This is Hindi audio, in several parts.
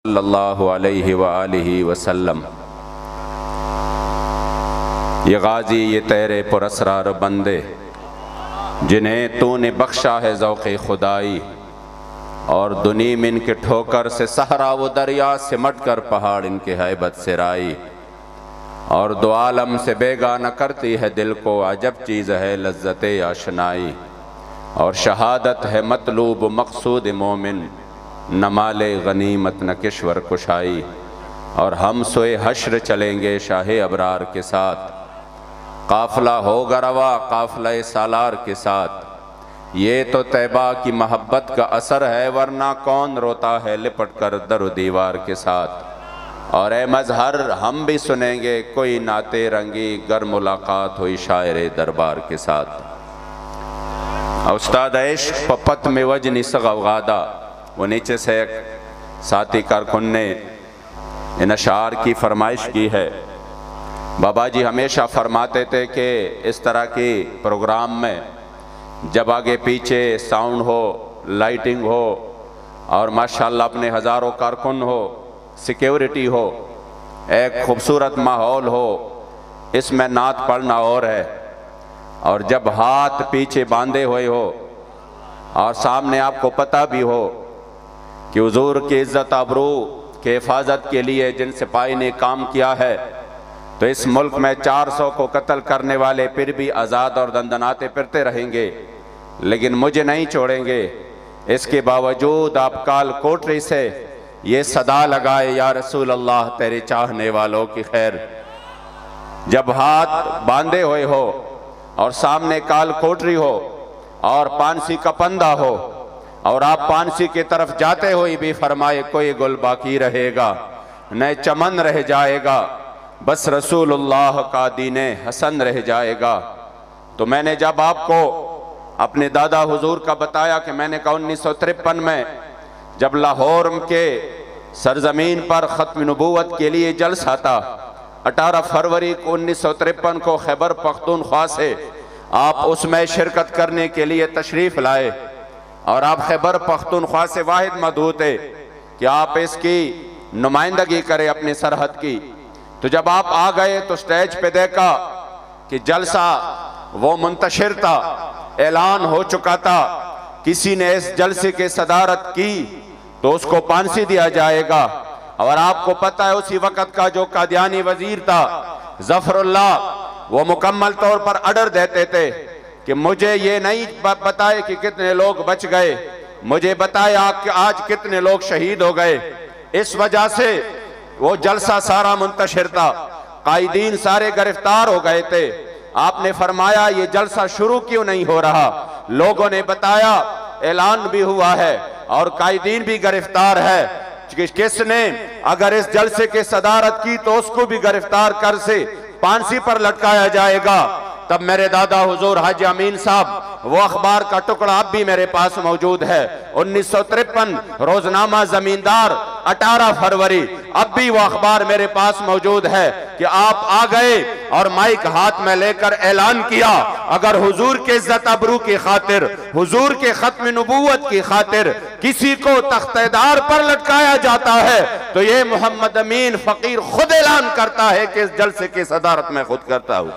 सल्लल्लाहु अलैहि व आलिहि वसल्लम। ये गाजी ये तेरे पुरस्रार बंदे जिन्हें तूने बख्शा है ज़ौक़े खुदाई, और दुनी में इनके ठोकर से सहरा वो दरिया सिमट कर पहाड़ इनके हैबत से राई, और दो आलम से बेगाना करती है दिल को अजब चीज़ है लज्जत आशनाई, और शहादत है मतलूब मकसूद मोमिन न माले गनीमत न किश्वर कुशाई, और हम सोए हश्र चलेंगे शाहे अबरार के साथ, काफिला होगा रवा काफिला सालार के साथ। ये तो तैबा की मोहब्बत का असर है, वरना कौन रोता है लिपट कर दर दीवार के साथ। और ए मजहर हम भी सुनेंगे कोई नाते रंगी गर मुलाकात हुई शायर दरबार के साथ। उस्ताद इश्क पपत में वजनी सगवादा, वो नीचे से एक साथी कारकुन ने इन अशार की फरमाइश की है। बाबा जी हमेशा फरमाते थे कि इस तरह की प्रोग्राम में जब आगे पीछे साउंड हो, लाइटिंग हो, और माशाल्लाह अपने हज़ारों कारकुन हो, सिक्योरिटी हो, एक खूबसूरत माहौल हो, इसमें नात पढ़ना और है। और जब हाथ पीछे बांधे हुए हो और सामने आपको पता भी हो कि हुजूर की इज़्ज़त आबरू के हिफाजत के लिए जिन सिपाही ने काम किया है, तो इस मुल्क में 400 को कत्ल करने वाले फिर भी आज़ाद और दंदनाते फिरते रहेंगे, लेकिन मुझे नहीं छोड़ेंगे। इसके बावजूद आप काल कोठरी से ये सदा लगाए, या रसूल अल्लाह तेरे चाहने वालों की खैर। जब हाथ बांधे हुए हो और सामने काल कोठरी हो और पानसी का पंदा हो, और आप पानसी की तरफ जाते हुए भी फरमाए कोई गुल बाकी रहेगा न चमन रह जाएगा, बस रसूलुल्लाह का दीने हसन रह जाएगा। तो मैंने जब आपको अपने दादा हुजूर का बताया कि मैंने कहा 1953 में जब लाहौर के सरजमीन पर ख़त्म नबूवत के लिए जलसा था, 18 फरवरी 1953 को खैबर पख्तूनख्वा से आप उसमें शिरकत करने के लिए तशरीफ़ लाए, और आप खैबर पख्तूनख्वा से वाहिद मदऊ थे कि आप इसकी नुमाइंदगी करें अपनी सरहद की। तो जब आप आ गए तो स्टेज पे देखा कि जलसा वो मुंतशिर था, ऐलान हो चुका था, किसी ने इस जलसे की सदारत की तो उसको फांसी दिया जाएगा। और आपको पता है उसी वक़्त का जो कादियानी वजीर था जफरुल्लाह, वो मुकम्मल तौर पर ऑर्डर देते थे कि मुझे ये नहीं बताए कि कितने लोग बच गए, मुझे बताया कि आज कितने लोग शहीद हो गए। इस वजह से वो जलसा सारा मुंतशिर था, कायदीन सारे गिरफ्तार हो गए थे। आपने फरमाया ये जलसा शुरू क्यों नहीं हो रहा? लोगों ने बताया ऐलान भी हुआ है और कायदीन भी गिरफ्तार है। किसने अगर इस जलसे की सदारत की तो उसको भी गिरफ्तार कर से फांसी पर लटकाया जाएगा। तब मेरे दादा हुजूर हाजी अमीन साहब, वो अखबार का टुकड़ा अब भी मेरे पास मौजूद है, 1953 रोजनामा जमींदार 18 फरवरी, अब भी वो अखबार मेरे पास मौजूद है कि आप आ गए और माइक हाथ में लेकर ऐलान किया, अगर हुजूर के इज्जत अबरू की खातिर, हुजूर के खत्म नबूवत की खातिर किसी को तख्तेदार पर लटकाया जाता है तो ये मोहम्मद अमीन फकीर खुद ऐलान करता है कि इस जलसे की सदारत मैं खुद करता हूँ।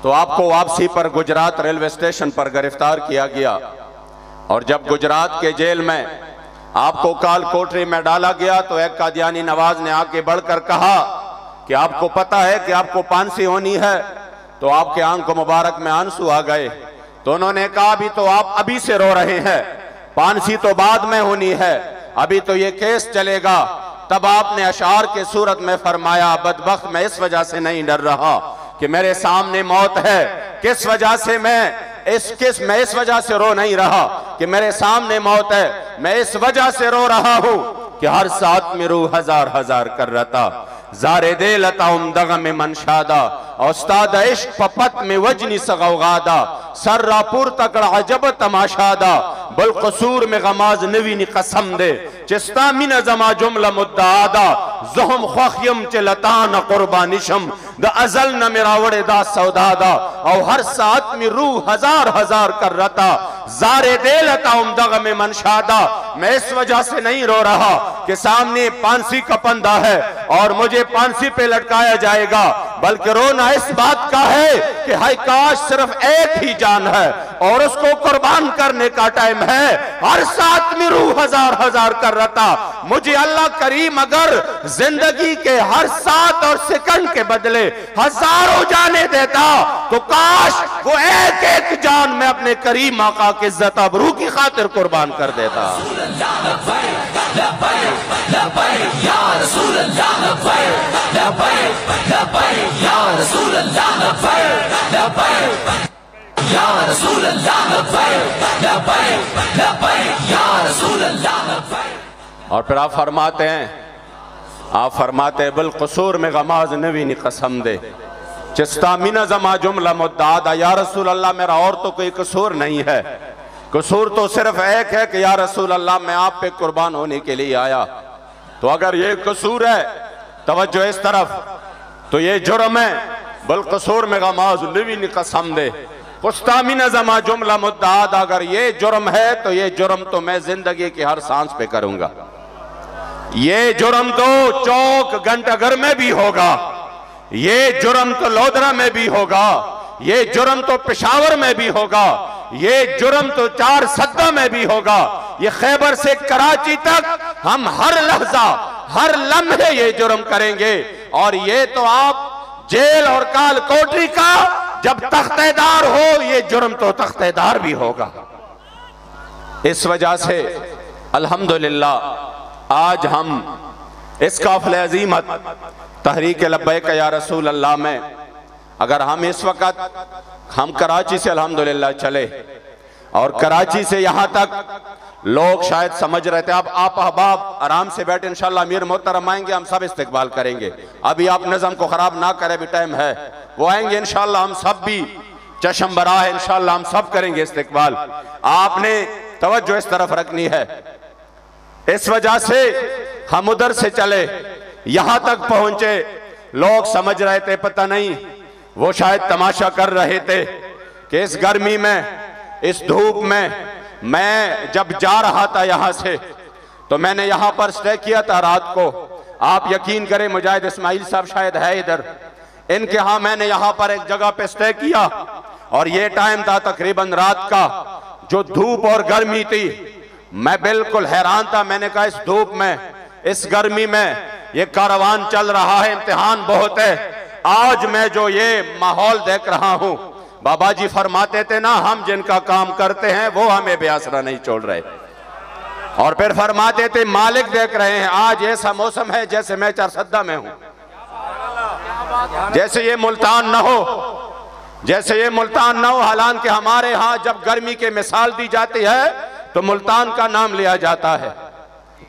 तो आपको वापसी पर गुजरात रेलवे स्टेशन पर गिरफ्तार किया गया, और जब गुजरात के जेल में आपको काल कोठरी में डाला गया तो एक कादियानी नवाज ने आके बढ़कर कहा कि आपको पता है कि आपको फांसी होनी है। तो आपके आंखों मुबारक में आंसू आ गए। तो उन्होंने कहा अभी तो आप अभी से रो रहे हैं, फांसी तो बाद में होनी है, अभी तो ये केस चलेगा। तब आपने अशार के सूरत में फरमाया बदबख्त मैं इस वजह से नहीं डर रहा कि मेरे सामने मौत है। किस वजह से मैं इस वजह से रो नहीं रहा कि मेरे सामने मौत है, मैं इस वजह से रो रहा हूं कि हर साथ में रूह हजार हजार कर रहा था। ज़ारे दे लताउम दगम मनशादा औस्ताद इश्क पपत में वजनी सगौगादा सर्रापुर तकड़ा अजब तमाशादा बल कसूर में गमाज नवीनी कसम दे चिस्ता मिन जमा जुमला मुद्दादा ज़ुहम ख्वाखियम चलतान कुर्बानिशम द अजल न मिरावड़े दा सौदादा और हर साथ में रूह हजार हजार कर रता ज़ारे दे लताउम दगम मनशादा। मैं इस वजह से नहीं रो रहा कि सामने फांसी का फंदा है और मुझे फांसी पे लटकाया जाएगा, बल्कि रोना इस बात का है कि हाय काश सिर्फ एक ही जान है और उसको कुर्बान करने का टाइम है। हर साथ में रूह हजार हजार कर रहा। मुझे अल्लाह करीम अगर जिंदगी के हर सात और सेकंड के बदले हजारों जाने देता तो काश वो एक एक जान में अपने करीम आका की इज्जत अबरू की खातिर कुर्बान कर देता। और फिर आप फरमाते हैं बिल कसूर में गमाज नवीनी कसम दे चिस्ता मिना जमा जुमला मुद्दादा। या रसूल अल्लाह मेरा और तो कोई कसूर नहीं है, कसूर तो सिर्फ एक है कि या रसूल अल्लाह मैं आप पे कुर्बान होने के लिए आया। तो अगर ये कसूर है, तवज्जो इस तरफ, तो ये जुर्म है। बल कसूर में गमाज नवीनी कसम दे कुस्ता मिना जमा जुमला मुद्दादा। अगर ये जुर्म है तो ये जुर्म तो मैं जिंदगी की हर सांस पे करूंगा। ये जुर्म तो चौक घंटाघर में भी होगा, ये जुर्म तो लोधरा में भी होगा, ये जुर्म तो पेशावर में भी होगा, ये जुर्म तो चार सद्दा में भी होगा। ये खैबर से कराची तक हम हर लहजा हर लम्हे ये जुर्म करेंगे। और ये तो आप जेल और काल कोठरी का जब तख्तेदार हो, ये जुर्म तो तख्तेदार भी होगा। इस वजह से अल्हम्दुलिल्लाह आज हम इस काफ़िले अज़ीमत तहरीक लब्बैक या रसूल अल्लाह में, अगर हम इस वक्त हम कराची से अल्हम्दुलिल्लाह चले और कराची से यहाँ तक लोग शायद समझ रहे थे अब आप अहबाब आराम से बैठे, इंशाल्लाह अमीर मोहतरम आएंगे, हम सब इस्तकबाल करेंगे। अभी आप नज़म को ख़राब ना करें, भी टाइम है, वो आएंगे इंशाल्लाह, हम सब भी चश्म बरा है, इंशाल्लाह हम सब करेंगे इस्तकबाल। आपने तवज्जो इस तरफ रखनी है। इस वजह से हम उधर से चले, यहां तक पहुंचे, लोग समझ रहे थे पता नहीं, वो शायद तमाशा कर रहे थे कि इस गर्मी में, इस धूप में, मैं जब जा रहा था यहां से तो मैंने यहां पर स्टे किया था रात को। आप यकीन करें, मुजाहिद इस्माइल साहब शायद है इधर, इनके यहां मैंने यहां पर एक जगह पे स्टे किया और ये टाइम था तकरीबन रात का, जो धूप और गर्मी थी, मैं बिल्कुल हैरान था। मैंने कहा इस धूप में, इस गर्मी में ये कारवान चल रहा है, इम्तिहान बहुत है। आज मैं जो ये माहौल देख रहा हूं, बाबा जी फरमाते थे ना, हम जिनका काम करते हैं वो हमें बेअसरा नहीं छोड़ रहे। और फिर फरमाते थे मालिक देख रहे हैं, आज ऐसा मौसम है जैसे मैं चारसद्दा में हूं, जैसे ये मुल्तान न हो, जैसे ये मुल्तान न हो। हालांकि हमारे यहाँ जब गर्मी की मिसाल दी जाती है तो मुल्तान का नाम लिया जाता है,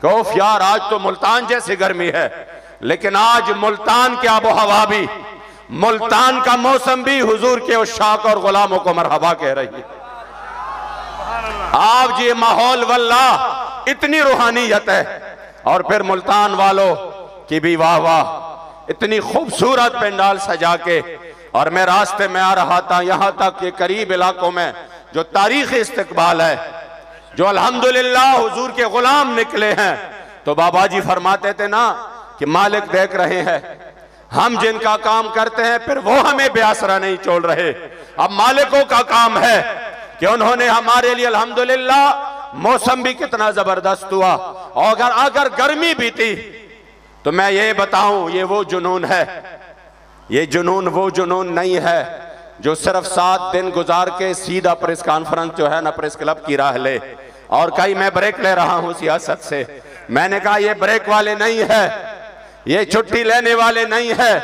कौफ यार आज तो मुल्तान जैसी गर्मी है, लेकिन आज मुल्तान की आबो हवा भी, मुल्तान का मौसम भी हुजूर के उशाक और गुलामों को मरहबा कह रही है। आज ये माहौल वल्लाह इतनी रूहानियत है। और फिर मुल्तान वालों की भी वाह वाह, इतनी खूबसूरत पंडाल सजा के। और मैं रास्ते में आ रहा था, यहां तक के करीब इलाकों में जो तारीखी इस्तकबाल है, जो अल्हम्दुलिल्लाह हुजूर के गुलाम निकले हैं, तो बाबा जी फरमाते थे ना कि मालिक देख रहे हैं, हम जिनका काम करते हैं फिर वो हमें बेआसरा नहीं छोड़ रहे। अब मालिकों का काम है कि उन्होंने हमारे लिए अल्हम्दुलिल्लाह मौसम भी कितना जबरदस्त हुआ। और अगर गर्मी भी थी तो मैं ये बताऊं, ये वो जुनून है, ये जुनून वो जुनून नहीं है जो सिर्फ 7 दिन गुजार के सीधा प्रेस कॉन्फ्रेंस जो है ना प्रेस क्लब की राह ले और कहीं मैं ब्रेक ले रहा हूं सियासत से। मैंने कहा ये ब्रेक वाले नहीं है, ये छुट्टी लेने वाले नहीं है,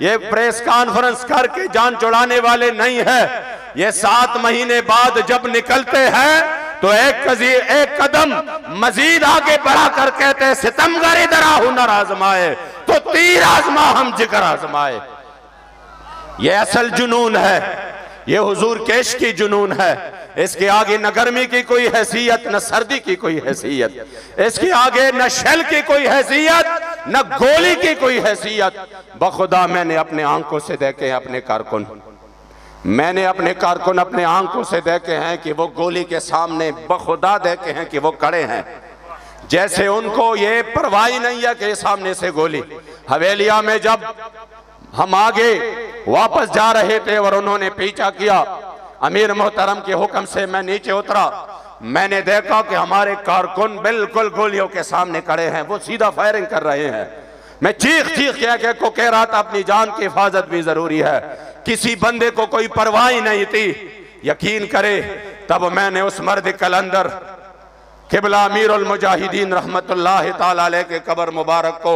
ये प्रेस कॉन्फ्रेंस करके जान छुड़ाने वाले नहीं है। ये 7 महीने बाद जब निकलते हैं तो एक कदम मजीद आगे बढ़ा कर कहते हैं सितमगर इधर हुनर आजमाए, तो तीर आजमा हम जिगर आजमाए। ये असल जुनून है, ये हुजूर के इश्क की जुनून है। इसके आगे न गर्मी की कोई हैसियत, न सर्दी की कोई हैसियत, इसके आगे न शैल की कोई हैसियत, न गोली की कोई हैसियत। बखुदा मैंने अपने आंखों से देखे अपने कारकुन, मैंने अपने कारकुन अपने आंखों से देखे हैं कि वो गोली के सामने बखुदा देखे हैं कि वो खड़े हैं, जैसे उनको ये परवाह नहीं है कि सामने से गोली। हवेलिया में जब हम आगे वापस जा रहे थे और उन्होंने पीछा किया, अमीर मोहतरम के हुक्म से मैं नीचे उतरा। मैंने देखा कि हमारे कारकुन बिल्कुल गोलियों के सामने खड़े हैं, वो सीधा फायरिंग कर रहे हैं। मैं चीख चीख को कह रहा था अपनी जान की हिफाजत भी जरूरी है। किसी बंदे को कोई परवाह ही नहीं थी। यकीन करे, तब मैंने उस मर्द कलंदर किबला अमीरुल मुजाहिदीन रहमतुल्लाह ताला अलैह के कब्र मुबारक को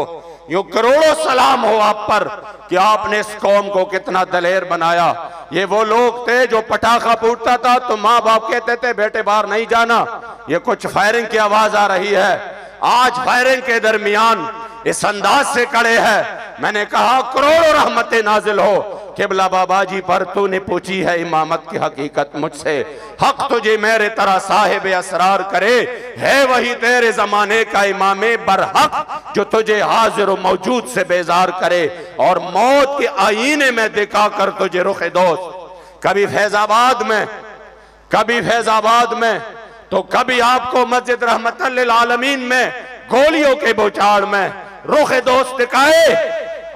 यूं करोड़ों सलाम हो आप पर कि आपने इस कौम को कितना दलेर बनाया। ये वो लोग थे जो पटाखा फूटता था तो माँ बाप कहते थे बेटे बाहर नहीं जाना, ये कुछ फायरिंग की आवाज आ रही है। आज फायरिंग के दरमियान इस अंदाज से खड़े हैं। मैंने कहा करोड़ों रहमतें नाजिल हो किबला बाबा जी पर, तूने पूछी है इमामत की हकीकत मुझसे। हक तुझे मेरे तरह साहिब असरार करे, है वही तेरे जमाने का इमामे बरहक जो तुझे हाजिर व मौजूद से बेजार करे और मौत के आईने में दिखा कर तुझे रुख दोस्त। कभी फैजाबाद में, कभी फैजाबाद में, तो कभी आपको मस्जिद रहमतल लिल आलमीन में गोलियों के बौछार में रुख दोस्त दिखाए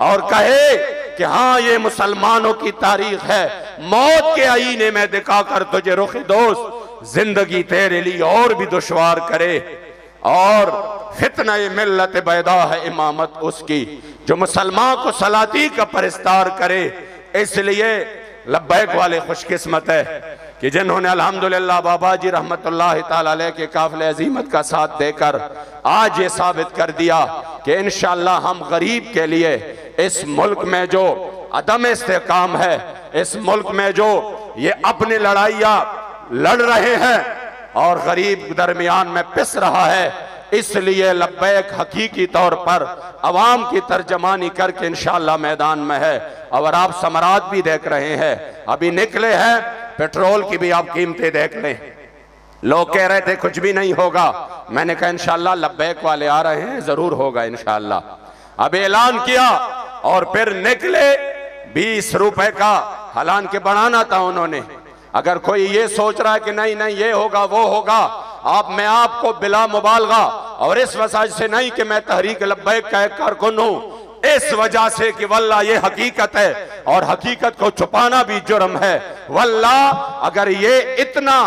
और कहे कि हाँ ये मुसलमानों की तारीख है। मौत के आईने में दिखाकर तुझे रुख दोस्त जिंदगी तेरे लिए और भी दुश्वार करे। और फितना मिल्लत बैदा है इमामत उसकी जो मुसलमान को सलाती का परिस्तार करे। इसलिए लब्बैक वाले खुशकिस्मत है कि जिन्होंने अल्हम्दुलिल्लाह बाबा जी रहमतुल्लाह ताला अलैह के काफिले अजीमत का साथ देकर आज ये साबित कर दिया कि इंशाअल्लाह हम गरीब के लिए इस मुल्क में जो अदम इस्तेकाम है, इस मुल्क में जो ये अपनी लड़ाइयाँ लड़ रहे हैं और गरीब दरमियान में पिस रहा है, इसलिए लब्बैक हकीकी तौर पर अवाम की तर्जमानी करके इंशाअल्लाह मैदान में है। और आप समरात भी देख रहे हैं, अभी निकले हैं, पेट्रोल की भी आप कीमतें देख लें। लोग कह रहे थे कुछ भी नहीं होगा, मैंने कहा इंशाअल्लाह लब्बैक वाले आ रहे हैं, जरूर होगा इंशाअल्लाह। अब ऐलान किया और फिर निकले 20 रुपए का हलान के बढ़ाना था उन्होंने। अगर कोई ये सोच रहा है कि नहीं नहीं ये होगा वो होगा, मैं आपको बिला मुबालगा और इस वजह से नहीं कि मैं तहरीक लब्बैक का एक कारकुन हूं, इस वजह से कि वल्लाह ये हकीकत है और हकीकत को छुपाना भी जुर्म है। वल्लाह अगर ये इतना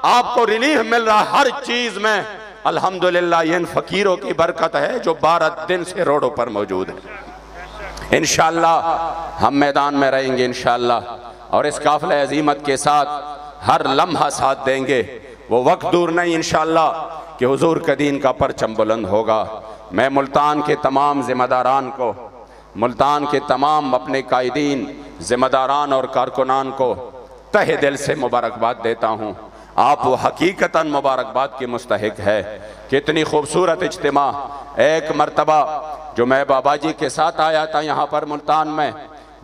आपको रिलीफ मिल रहा हर चीज में, अल्हम्दुलिल्लाह ये इन फकीरों की बरकत है जो 12 दिन से रोडों पर मौजूद है। इंशाअल्लाह हम मैदान में रहेंगे इंशाअल्लाह और इस काफिले अजीमत के साथ हर लम्हा साथ देंगे। वो वक्त दूर नहीं इंशाअल्लाह कि हुजूर के दीन का परचम बुलंद होगा। मैं मुल्तान के तमाम जिम्मेदारान को, मुल्तान के तमाम अपने कायदीन, जिम्मेदारान और कारकुनान को तहे दिल से मुबारकबाद देता हूँ। आप वो हकीकतन मुबारकबाद की मुस्तहिक है। कितनी खूबसूरत इज्तिमा, एक मरतबा जो मैं बाबा जी के साथ आया था यहाँ पर मुल्तान में,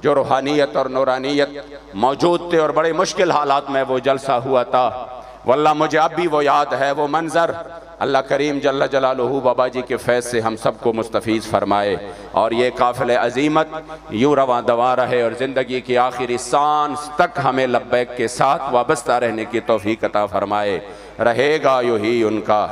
जो रूहानियत और नूरानियत मौजूद थे और बड़े मुश्किल हालात में वो जलसा हुआ था। वल्लाह मुझे अब भी वो याद है, वो मंजर। अल्लाह करीम जल्ल जलालुहू बाबा जी के फैज़ से हम सबको मुस्तफ़ीज़ फरमाए और ये काफ़िले अजीमत यूँ रवां दवा रहे और ज़िंदगी की आखिरी सांस तक हमें लब्बैक के साथ वाबस्ता रहने की तौफ़ीक़ अता फरमाए। रहेगा यूँ ही उनका